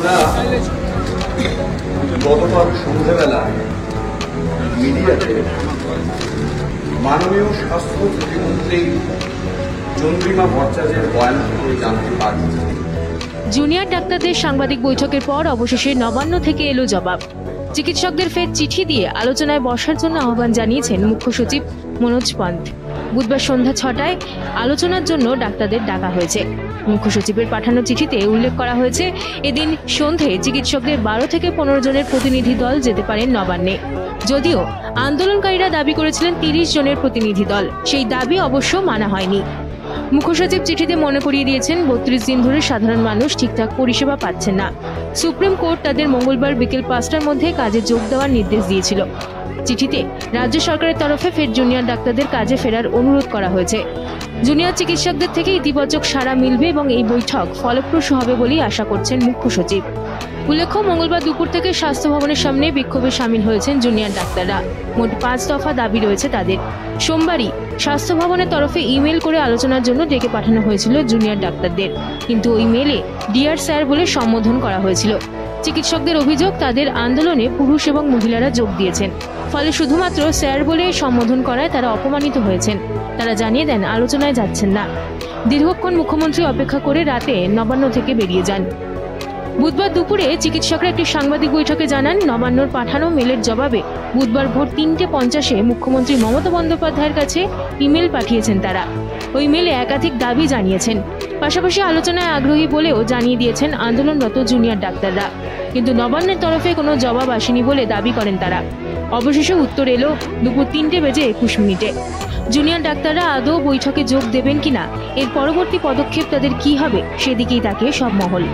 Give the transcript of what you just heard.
আমরা গতকাল সন্ধ্যাবেলা মিডিয়াতে মাননীয় স্বাস্থ্য প্রতিমন্ত্রী চন্দ্রিমা ভট্টাচার্যের বয়ান থেকে জানতে পারি। জুনিয়র ডাক্তারদের সাংবাদিক বৈঠকের পর অবশেষে নবান্ন থেকে এলো জবাব। চিকিৎসকদের ফের চিঠি দিয়ে আলোচনায় বসার জন্য আহ্বান জানিয়েছেন মুখ্য সচিব মনোজ পন্ত। বুধবার সন্ধ্যা 6টায় আলোচনার জন্য ডাক্তারদের ডাকা হয়েছে। মুখ্য সচিবের পাঠানো চিঠিতে উল্লেখ করা হয়েছে, এদিন সন্ধে চিকিৎসকদের 12 থেকে 15 জনের প্রতিনিধি দল যেতে পারেন নবান্নে। যদিও আন্দোলনকারীরা দাবি করেছিলেন 30 জনের প্রতিনিধি দল, সেই দাবি অবশ্য মানা হয়নি। মুখ্য সচিব চিঠিতে মনে করিয়ে দিয়েছেন 32 দিন ধরে সাধারণ মানুষ ঠিকঠাক পরিষেবা পাচ্ছেন না। সুপ্রিম কোর্ট তাদের মঙ্গলবার বিকেল 5টার মধ্যে কাজে যোগ দেওয়ার নির্দেশ দিয়েছিল। চিঠিতে রাজ্য সরকারের তরফে ফের জুনিয়র ডাক্তারদের কাজে ফেরার অনুরোধ করা হয়েছে। জুনিয়র চিকিৎসকদের থেকে ইতিবাচক সাড়া মিলবে এবং এই বৈঠক ফলপ্রসূ হবে বলেই আশা করছেন মুখ্য সচিব। উল্লেখ্য, মঙ্গলবার দুপুর থেকে স্বাস্থ্য ভবনের সামনে বিক্ষোভে সামিল হয়েছেন জুনিয়র ডাক্তাররা। মোট 5 দফা দাবি রয়েছে তাদের। সোমবারই স্বাস্থ্য ভবনের তরফে ইমেল করে আলোচনার জন্য ডেকে পাঠানো হয়েছিল জুনিয়র ডাক্তারদের, কিন্তু ওই মেলে ডিয়ার স্যার বলে সম্বোধন করা হয়েছিল। চিকিৎসকদের অভিযোগ, তাদের আন্দোলনে পুরুষ এবং মহিলারা যোগ দিয়েছেন, ফলে শুধুমাত্র স্যার বলে সম্বোধন করায় তারা অপমানিত হয়েছেন। তারা জানিয়ে দেন আলোচনায় যাচ্ছেন না। দীর্ঘক্ষণ মুখ্যমন্ত্রী অপেক্ষা করে রাতে নবান্ন থেকে বেরিয়ে যান। বুধবার দুপুরে চিকিৎসকরা একটি সাংবাদিক বৈঠকে জানান, নবান্নর পাঠানো মেলের জবাবে বুধবার ভোর 3:50-এ মুখ্যমন্ত্রী মমতা বন্দ্যোপাধ্যায়ের কাছে ইমেল পাঠিয়েছেন তারা। ওই মেলে একাধিক দাবি জানিয়েছেন, পাশাপাশি আলোচনায় আগ্রহী বলেও জানিয়ে দিয়েছেন আন্দোলনরত জুনিয়র ডাক্তাররা। কিন্তু নবান্নের তরফে কোনো জবাব আসেনি বলে দাবি করেন তারা। অবশেষে উত্তর এলো দুপুর 3:21। জুনিয়র ডাক্তাররা আদৌ বৈঠকে যোগ দেবেন কিনা, এর পরবর্তী পদক্ষেপ তাদের কি হবে, সেদিকেই তাকিয়ে সব মহল।